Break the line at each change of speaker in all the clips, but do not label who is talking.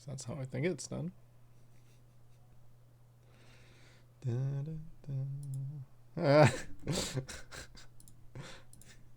'cause that's how I think it's done. Ah.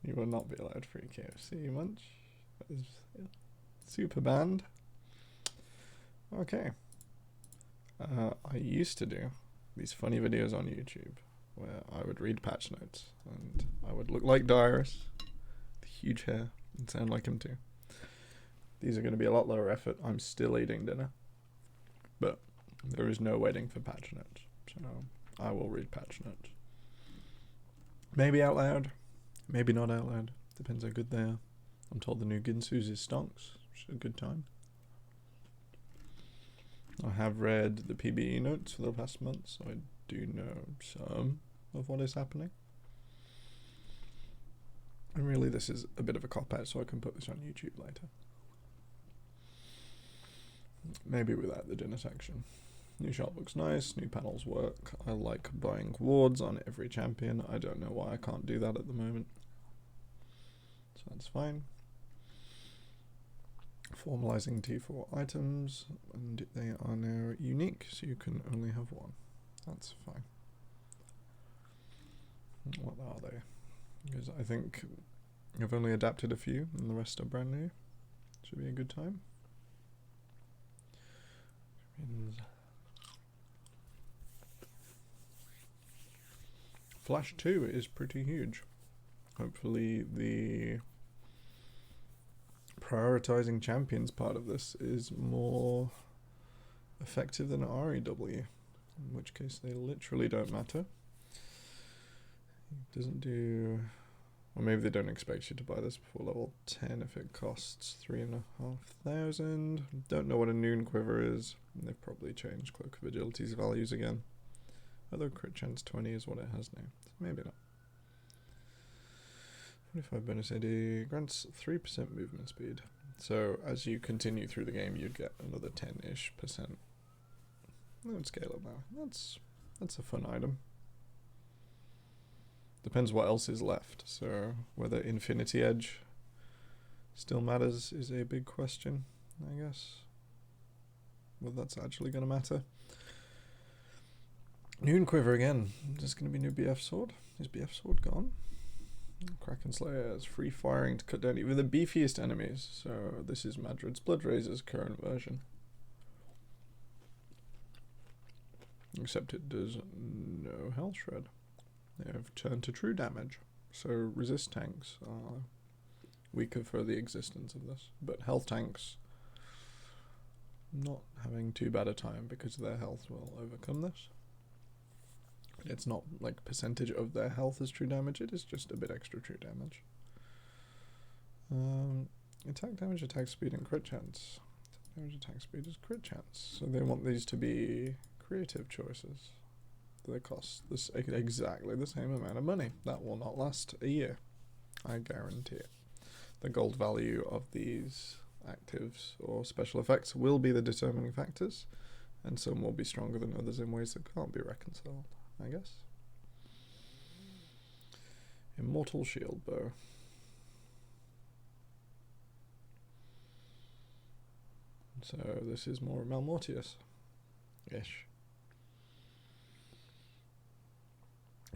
You will not be allowed free KFC Munch. That is super banned. Okay. I used to do these funny videos on YouTube where I would read patch notes and I would look like Dyrus, with huge hair, and sound like him too. These are going to be a lot lower effort. I'm still eating dinner, but there is no waiting for patch notes, so I will read patch notes. Maybe out loud, maybe not out loud. Depends how good they are. I'm told the new Ginsu's is stonks, which is a good time. I have read the PBE notes for the past month, so I do know some of what is happening. And really this is a bit of a cop-out, so I can put this on YouTube later. Maybe without the dinner section. New shop looks nice, new panels work. I like buying wards on every champion. I don't know why I can't do that at the moment. So that's fine. Formalizing T4 items, and they are now unique, so you can only have one. That's fine. What are they? Because I think I've only adapted a few, and the rest are brand new. Should be a good time. Flash 2 is pretty huge. Hopefully the prioritizing champions part of this is more effective than REW, in which case they literally don't matter. It doesn't do, or maybe they don't expect you to buy this before level 10 if it costs 3,500. Don't know what a noon quiver is. They've probably changed Cloak of Agility's values again. Although crit chance 20 is what it has now, so maybe not. 45 bonus AD grants 3% movement speed. So as you continue through the game, you'd get another 10-ish%. I would scale it now. That's a fun item. Depends what else is left. So whether Infinity Edge still matters is a big question, I guess. Whether that's actually going to matter. Noon Quiver again. There's going to be new BF Sword. Is BF Sword gone? Kraken Slayer is free firing to cut down even the beefiest enemies. So this is Madrid's Blood Razor's current version. Except it does no health shred. They have turned to true damage. So resist tanks are weaker for the existence of this. But health tanks not having too bad a time because their health will overcome this. It's not like percentage of their health is true damage, it is just a bit extra true damage. Attack damage, attack speed, and crit chance. Attack damage, attack speed is crit chance. So they want these to be creative choices. They cost this exactly the same amount of money. That will not last a year. I guarantee it. The gold value of these actives or special effects will be the determining factors, and some will be stronger than others in ways that can't be reconciled, I guess. Immortal Shield Bow. So this is more Malmortius-ish.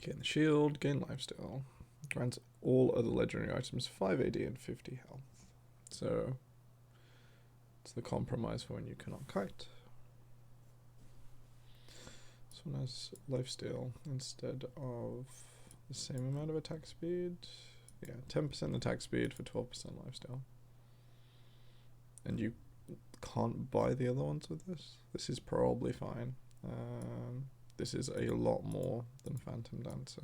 Gain the shield, gain lifesteal. Grants all other legendary items 5 AD and 50 health. So it's the compromise for when you cannot kite. This one has lifesteal instead of the same amount of attack speed. Yeah, 10% attack speed for 12% lifesteal. And you can't buy the other ones with this. This is probably fine. This is a lot more than Phantom Dancer.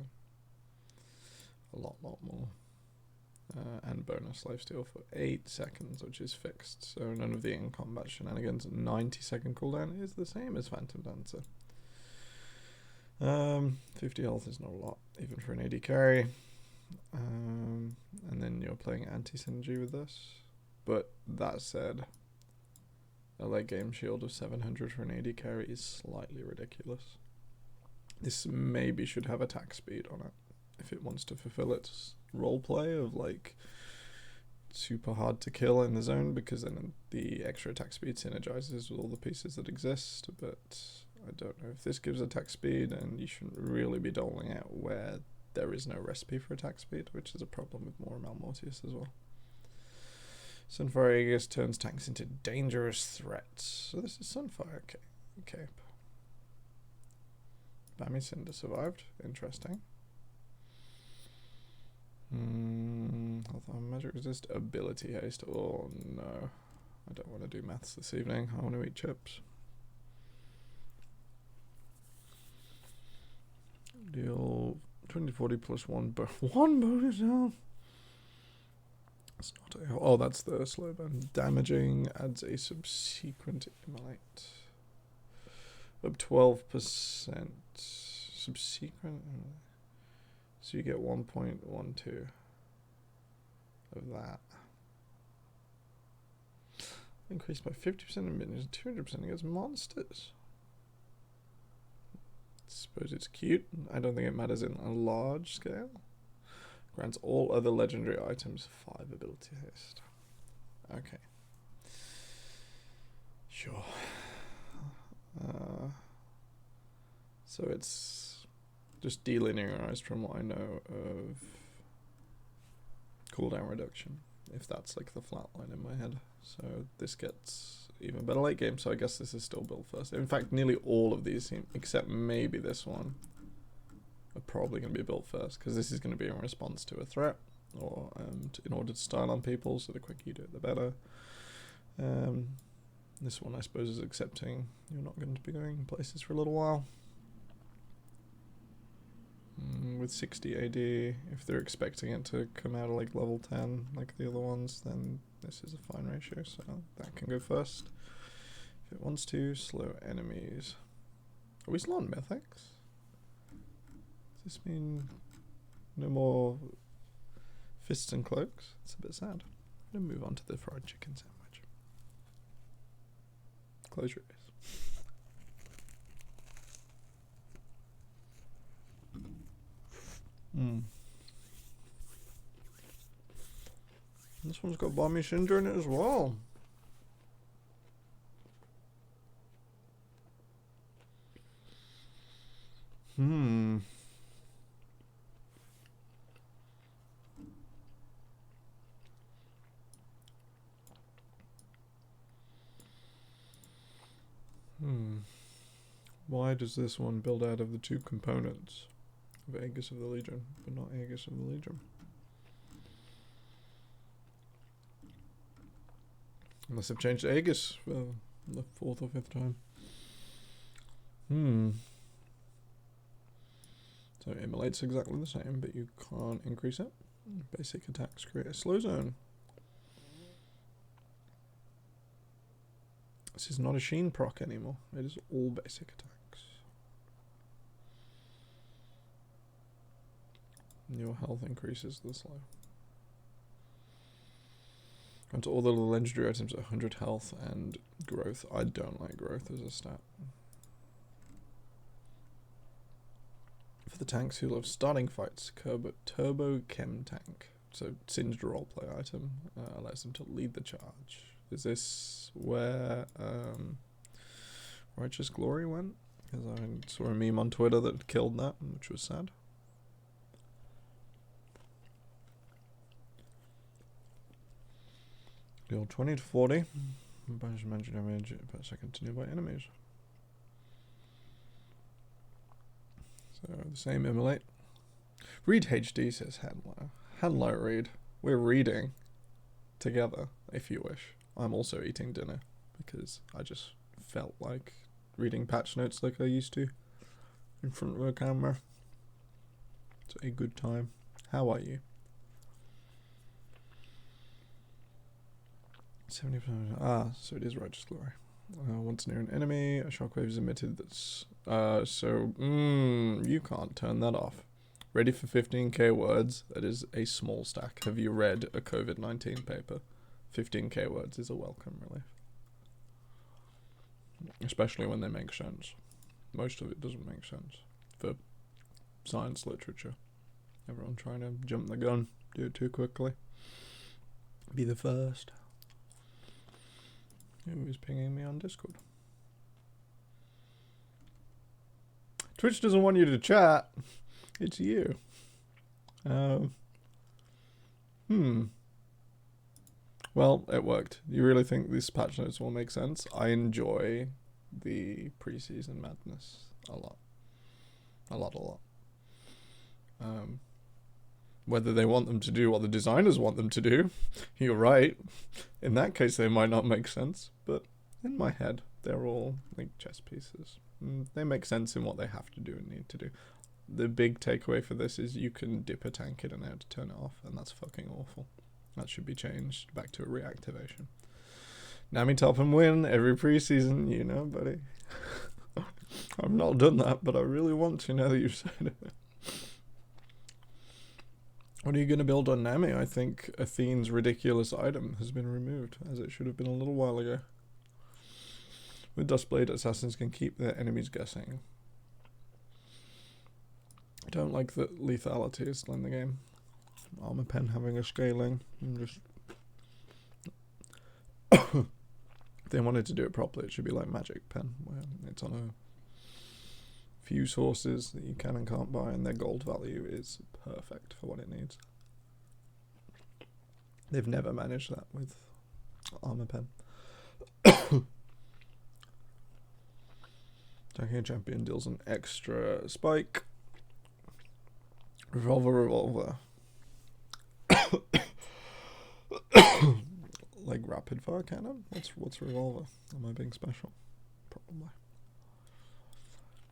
A lot more. And bonus lifesteal for 8 seconds, which is fixed. So none of the in-combat shenanigans. 90-second cooldown is the same as Phantom Dancer. 50 health is not a lot, even for an AD carry. And then you're playing anti-synergy with this. But that said, a late game shield of 700 for an AD carry is slightly ridiculous. This maybe should have attack speed on it if it wants to fulfill its role play of like super hard to kill in the zone because then the extra attack speed synergizes with all the pieces that exist, but I don't know if this gives attack speed, and you shouldn't really be doling out where there is no recipe for attack speed, which is a problem with more Mortius as well. Sunfire Aegis turns tanks into dangerous threats. So this is Sunfire, okay. Bammy Cinder survived, interesting. Health on magic resist, ability haste. Oh no, I don't want to do maths this evening. I want to eat chips. Deal 20/40 plus one bonus now. It's not a, oh, that's the slow burn. Damaging adds a subsequent immolate of 12%. Subsequent. So you get 1.12 of that. Increased by 50% in minions, 200% against monsters. Suppose it's cute. I don't think it matters in a large scale. Grants all other legendary items 5 ability haste. Okay. Sure. So it's just delinearized from what I know of cooldown reduction, if that's like the flat line in my head. So this gets even better late game, so I guess this is still built first. In fact, nearly all of these seem, except maybe this one, are probably going to be built first, because this is going to be in response to a threat, or in order to style on people, so the quicker you do it, the better. This one, I suppose, is accepting you're not going to be going places for a little while. With 60 AD, if they're expecting it to come out of like level 10, like the other ones, then this is a fine ratio, so that can go first. If it wants to, slow enemies. Are we still on mythics? Does this mean no more fists and cloaks? It's a bit sad. I'm going to move on to the fried chicken sandwich. Close your eyes. This one's got Bammy Cinder in it as well. Why does this one build out of the 2 components of Aegis of the Legion, but not Aegis of the Legion? Unless I've changed Aegis for the 4th or 5th time. So immolate's exactly the same, but you can't increase it. Basic attacks create a slow zone. This is not a Sheen proc anymore. It is all basic attacks. Your health increases the slow. And all the legendary items at 100 health and growth. I don't like growth as a stat. For the tanks who love starting fights, Turbo Chem Tank. So Singed roleplay item allows them to lead the charge. Is this where Righteous Glory went? Because I saw a meme on Twitter that killed that, which was sad. Deal 20 to 40. Banish magic damage per second to nearby enemies. So the same immolate. Read HD, says Handler. Handler read. We're reading together, if you wish. I'm also eating dinner because I just felt like reading patch notes like I used to in front of a camera. It's a good time. How are you? 70%. So it is Righteous Glory. Once near an enemy, a shockwave is emitted that's... you can't turn that off. Ready for 15k words. That is a small stack. Have you read a COVID-19 paper? 15k words is a welcome relief. Especially when they make sense. Most of it doesn't make sense. For science literature. Everyone trying to jump the gun. Do it too quickly. Be the first. Who is pinging me on Discord? Twitch doesn't want you to chat. It's you. Well, it worked. You really think these patch notes will make sense? I enjoy the preseason madness a lot. A lot. Whether they want them to do what the designers want them to do, you're right. In that case, they might not make sense. But in my head, they're all like chess pieces. They make sense in what they have to do and need to do. The big takeaway for this is you can dip a tank in and out to turn it off, and that's fucking awful. That should be changed back to a reactivation. Nami top and win every preseason, you know, buddy. I've not done that, but I really want to now that you've said it. What are you going to build on Nami? I think Athene's ridiculous item has been removed, as it should have been a little while ago. With Duskblade, assassins can keep their enemies guessing. I don't like that lethality is still in the game. Armor pen having a scaling. And just if they wanted to do it properly, it should be like magic pen, where it's on a few sources that you can and can't buy, and their gold value is perfect for what it needs. They've never managed that with armor pen. Attacking champion deals an extra spike. Revolver. Like rapid fire cannon? What's revolver? Am I being special? Probably.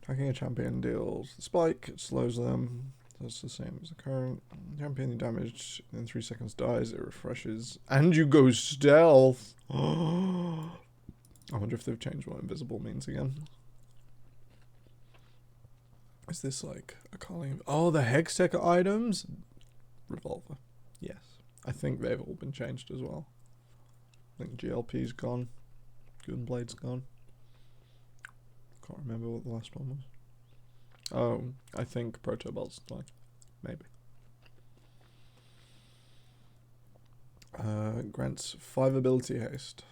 Attacking a champion deals the spike, it slows them. That's the same as the current. Champion damage in 3 seconds dies, it refreshes. And you go stealth! I wonder if they've changed what invisible means again. Is this like a calling? Oh, the Hextech items? Revolver. Yes. I think they've all been changed as well. I think GLP's gone. Gunblade's gone. Can't remember what the last one was. Oh, I think Protobolt's gone. Maybe. Grants 5 ability haste.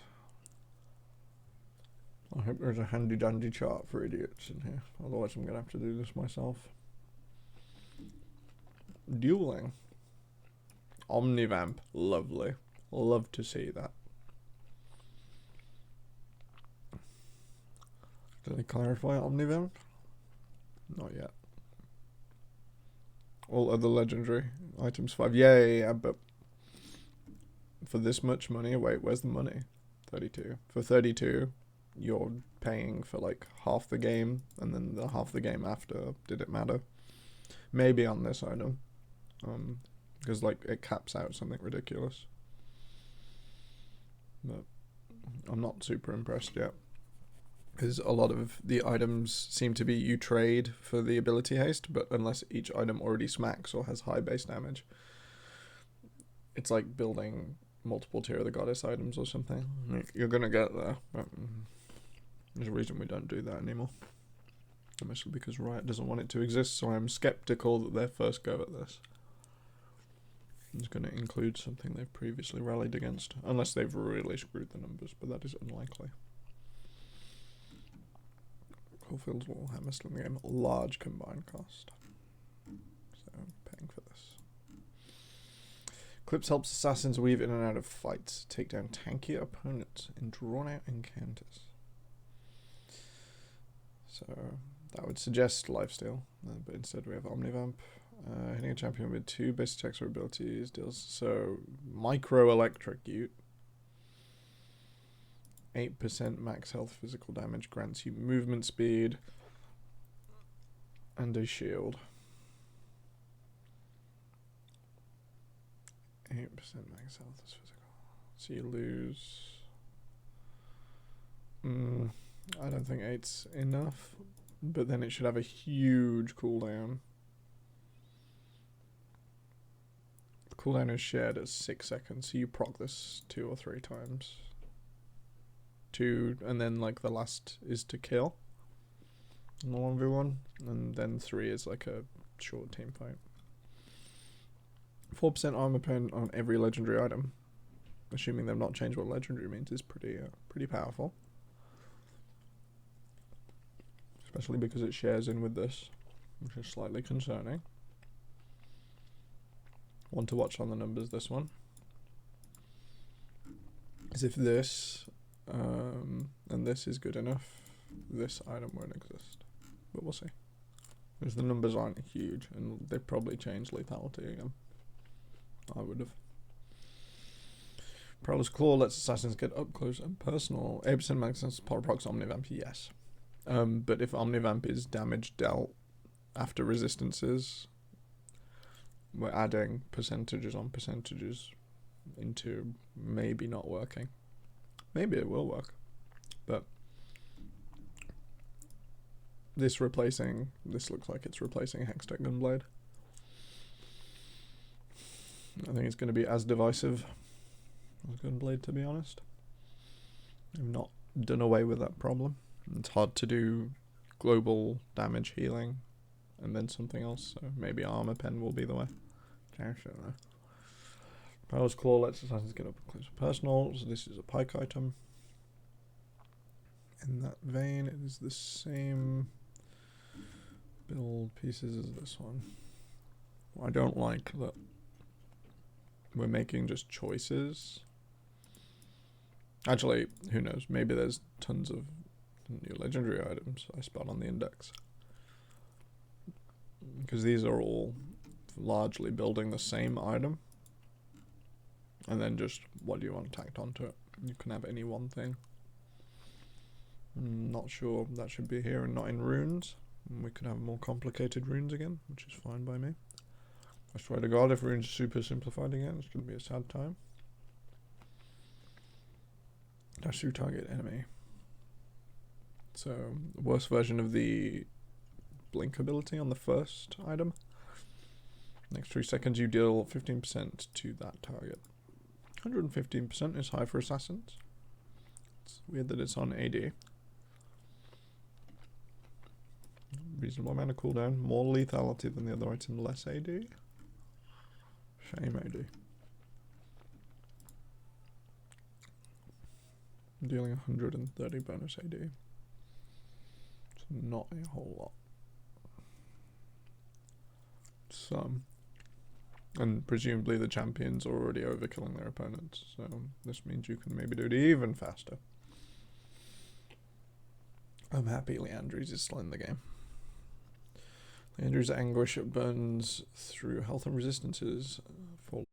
I hope there's a handy dandy chart for idiots in here. Otherwise I'm going to have to do this myself. Dueling. Omnivamp. Lovely. Love to see that. Did they clarify Omnivamp? Not yet. All other legendary items 5. Yeah, but for this much money, wait, where's the money? 32. For 32, you're paying for like half the game, and then the half the game after. Did it matter? Maybe on this item. Because like it caps out something ridiculous. But I'm not super impressed yet. Because a lot of the items seem to be you trade for the ability haste, but unless each item already smacks or has high base damage, it's like building multiple tier of the goddess items or something. You're gonna get there, but there's a reason we don't do that anymore. Mostly because Riot doesn't want it to exist, so I'm skeptical that their first go at this is going to include something they've previously rallied against, unless they've really screwed the numbers, but that is unlikely. Caulfield's Warhammer still in the game. Large combined cost. So, paying for this. Clips helps assassins weave in and out of fights, take down tankier opponents in drawn-out encounters. So, that would suggest lifesteal, but instead we have Omnivamp. Hitting a champion with 2 base attacks or abilities deals so micro electrocute. 8% max health physical damage grants you movement speed and a shield. 8% max health is physical. So you lose. I don't think 8's enough, but then it should have a huge cooldown. The cooldown is shared at 6 seconds, so you proc this 2 or 3 times. 2, and then like the last is to kill in the 1v1, and then 3 is like a short team fight. 4% armor pen on every legendary item. assuming they've not changed what legendary means, is pretty powerful. Especially because it shares in with this, which is slightly concerning. One to watch on the numbers, this one. Is if this and this is good enough, this item won't exist. But we'll see. Because the numbers aren't huge, and they probably changed lethality again. I would have. Prowler's Claw lets assassins get up close and personal. 8% max power procs Omnivamp, yes. But if Omnivamp is damage dealt after resistances, we're adding percentages on percentages into maybe not working. Maybe it will work, but this looks like it's replacing Hextech Gunblade. I think it's going to be as divisive as Gunblade, to be honest. I've not done away with that problem. It's hard to do global damage healing and then something else, so maybe Armor Pen will be the way. Prowler's Claw lets assassins get up close and personal, so this is a pike item. In that vein, it is the same build pieces as this one. I don't like that we're making just choices. Actually, who knows, maybe there's tons of new legendary items I spot on the index. Because these are all largely building the same item. And then just what do you want tacked onto it? You can have any one thing. Not sure that should be here and not in runes. We could have more complicated runes again, which is fine by me. I swear to God, if runes are super simplified again, it's going to be a sad time. Dash through target enemy. So, the worst version of the blink ability on the first item. Next 3 seconds you deal 15% to that target. 115% is high for assassins. It's weird that it's on AD. Reasonable amount of cooldown. More lethality than the other item, less AD. Shame AD. Dealing 130 bonus AD. It's not a whole lot. Some. And presumably the champions are already overkilling their opponents, so this means you can maybe do it even faster. I'm happy Leandries is still in the game. Leandries' Anguish burns through health and resistances for